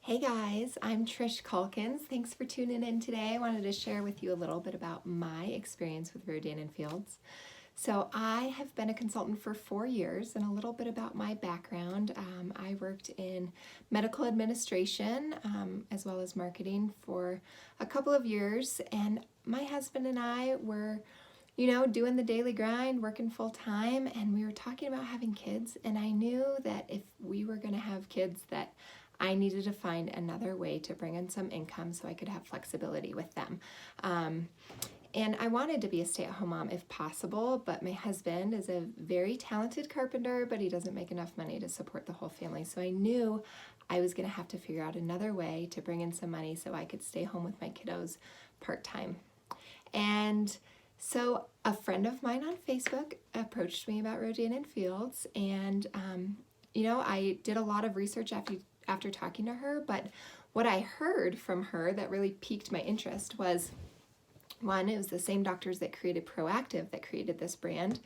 Hey guys, I'm Trish Calkins. Thanks for tuning in today. I wanted to share with you a little bit about my experience with Rodan+Fields. So I have been a consultant for 4 years, and a little bit about my background. I worked in medical administration as well as marketing for a couple of years, and my husband and I were doing the daily grind, working full time, and we were talking about having kids. And I knew that if we were going to have kids, that I needed to find another way to bring in some income so I could have flexibility with them. And I wanted to be a stay-at-home mom if possible, but my husband is a very talented carpenter, but he doesn't make enough money to support the whole family. So I knew I was going to have to figure out another way to bring in some money so I could stay home with my kiddos part-time. And so a friend of mine on Facebook approached me about Rodan+Fields, and I did a lot of research after talking to her, but what I heard from her that really piqued my interest was, one, it was the same doctors that created Proactive that created this brand,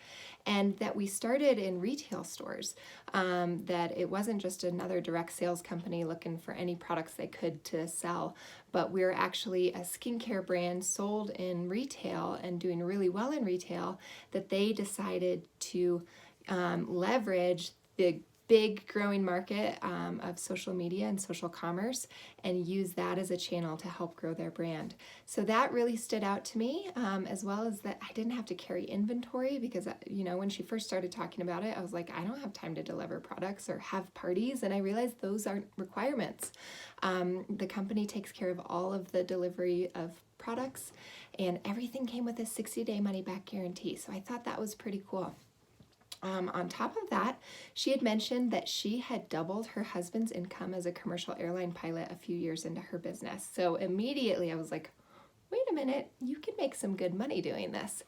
and that we started in retail stores, that it wasn't just another direct sales company looking for any products they could to sell, but we're actually a skincare brand sold in retail and doing really well in retail, that they decided to leverage the big growing market of social media and social commerce and use that as a channel to help grow their brand. So that really stood out to me, as well as that I didn't have to carry inventory because, when she first started talking about it, I was like, I don't have time to deliver products or have parties. And I realized those aren't requirements. The company takes care of all of the delivery of products, and everything came with a 60-day money-back guarantee. So I thought that was pretty cool. On top of that, she had mentioned that she had doubled her husband's income as a commercial airline pilot a few years into her business. So immediately I was like, wait a minute, you can make some good money doing this.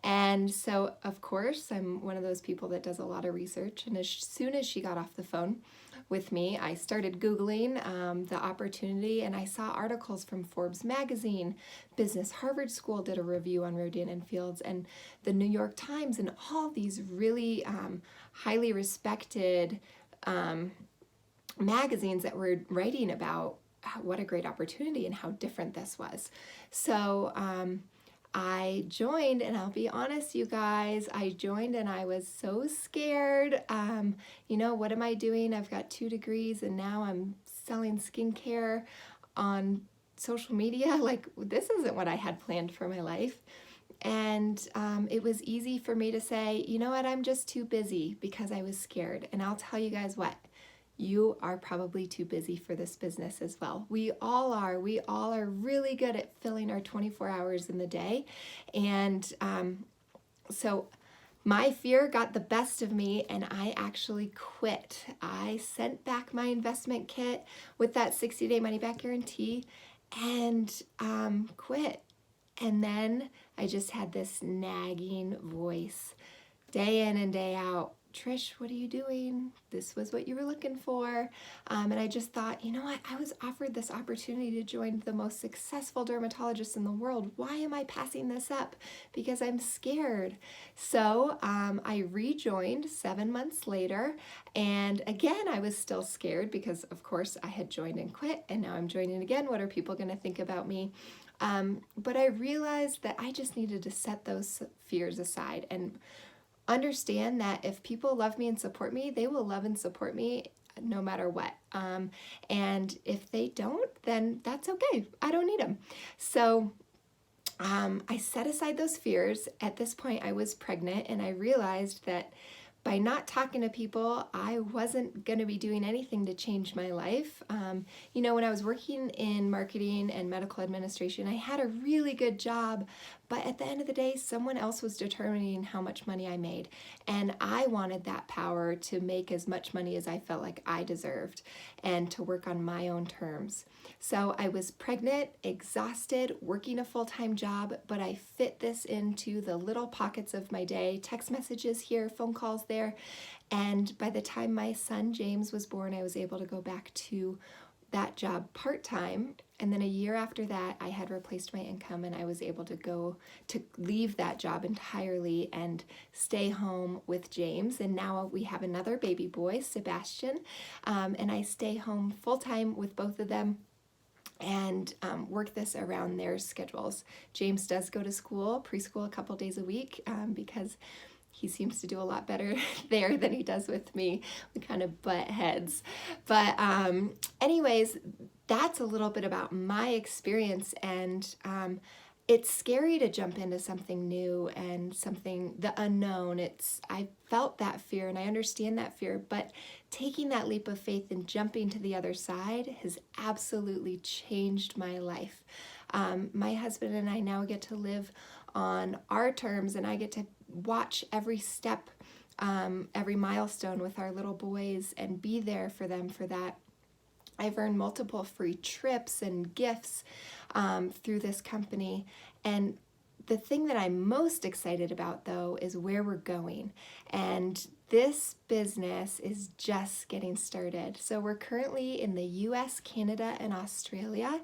And so, of course, I'm one of those people that does a lot of research. And as soon as she got off the phone with me, I started Googling the opportunity, and I saw articles from Forbes magazine, Business Harvard School did a review on Rodan+Fields, and the New York Times, and all these really highly respected magazines that were writing about what a great opportunity and how different this was. So I joined, and I'll be honest, you guys, I joined and I was so scared. What am I doing? I've got 2 degrees and now I'm selling skincare on social media. Like, this isn't what I had planned for my life. And it was easy for me to say, you know what, I'm just too busy, because I was scared. And I'll tell you guys what, you are probably too busy for this business as well. We all are. We all are really good at filling our 24 hours in the day. And so my fear got the best of me, and I actually quit. I sent back my investment kit with that 60-day money-back guarantee and quit. And then I just had this nagging voice day in and day out. Trish, what are you doing? This was what you were looking for. And I just thought, you know what? I was offered this opportunity to join the most successful dermatologist in the world. Why am I passing this up? Because I'm scared. So I rejoined 7 months later. And again, I was still scared because, of course, I had joined and quit. And now I'm joining again. What are people going to think about me? But I realized that I just needed to set those fears aside and understand that if people love me and support me, they will love and support me no matter what. And if they don't, then that's okay. I don't need them. So I set aside those fears. At this point, I was pregnant, and I realized that by not talking to people, I wasn't going to be doing anything to change my life. When I was working in marketing and medical administration, I had a really good job, but at the end of the day, someone else was determining how much money I made. And I wanted that power to make as much money as I felt like I deserved and to work on my own terms. So I was pregnant, exhausted, working a full-time job, but I fit this into the little pockets of my day, text messages here, phone calls there. And by the time my son James was born, I was able to go back to that job part-time, and then a year after that I had replaced my income and I was able to leave that job entirely and stay home with James. And now we have another baby boy, Sebastian, and I stay home full-time with both of them and work this around their schedules. James does go to school, preschool, a couple days a week because he seems to do a lot better there than he does with me. We kind of butt heads. But anyways, that's a little bit about my experience, and it's scary to jump into something new and something, the unknown. I felt that fear and I understand that fear, but taking that leap of faith and jumping to the other side has absolutely changed my life. My husband and I now get to live on our terms, and I get to watch every step, every milestone with our little boys and be there for them for that. I've earned multiple free trips and gifts through this company. And the thing that I'm most excited about, though, is where we're going. And this business is just getting started. So we're currently in the US, Canada, and Australia.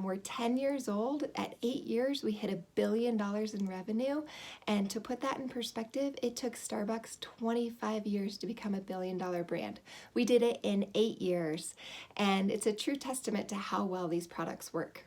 We're 10 years old. At 8 years, we hit $1 billion in revenue. And to put that in perspective, it took Starbucks 25 years to become $1 billion brand. We did it in 8 years. And it's a true testament to how well these products work.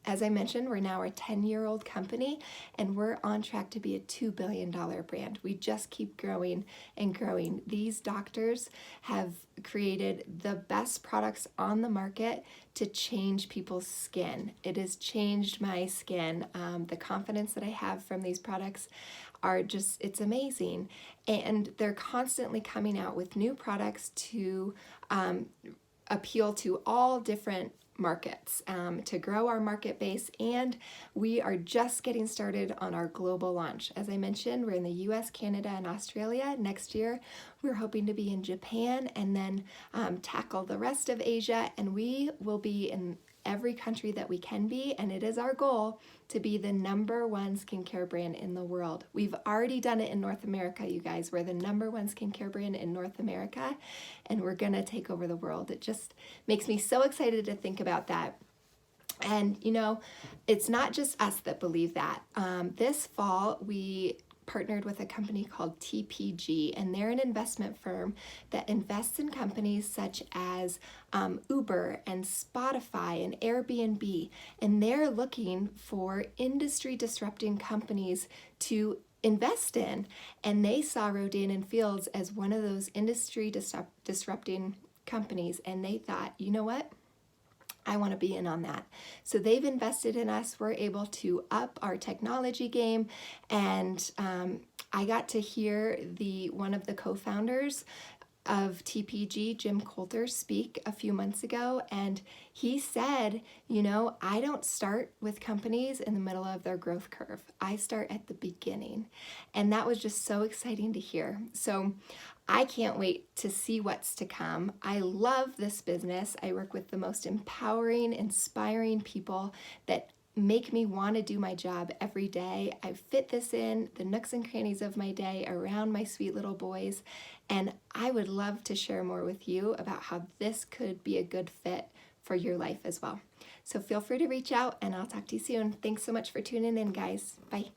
As I mentioned, we're now a 10-year-old company, and we're on track to be a $2 billion brand. We just keep growing and growing. These doctors have created the best products on the market to change people's skin. It has changed my skin. The confidence that I have from these products are just, it's amazing. And they're constantly coming out with new products to appeal to all different markets, to grow our market base, and we are just getting started on our global launch. As I mentioned, we're in the US, Canada, and Australia. Next year, we're hoping to be in Japan and then tackle the rest of Asia, and we will be in every country that we can be, and it is our goal to be the #1 skincare brand in the world. We've already done it in North America, you guys. We're the #1 skincare brand in North America, and we're gonna take over the world. It just makes me so excited to think about that. And you know, it's not just us that believe that. This fall, we partnered with a company called TPG, and they're an investment firm that invests in companies such as Uber and Spotify and Airbnb, and they're looking for industry disrupting companies to invest in, and they saw Rodan+Fields as one of those industry disrupting companies, and they thought, you know what? I want to be in on that. So they've invested in us. We're able to up our technology game. And I got to hear one of the co-founders of TPG, Jim Coulter, speak a few months ago. And he said, you know, I don't start with companies in the middle of their growth curve. I start at the beginning. And that was just so exciting to hear. So I can't wait to see what's to come. I love this business. I work with the most empowering, inspiring people that make me want to do my job every day. I fit this in the nooks and crannies of my day around my sweet little boys, and I would love to share more with you about how this could be a good fit for your life as well. So feel free to reach out, and I'll talk to you soon. Thanks so much for tuning in, guys. Bye.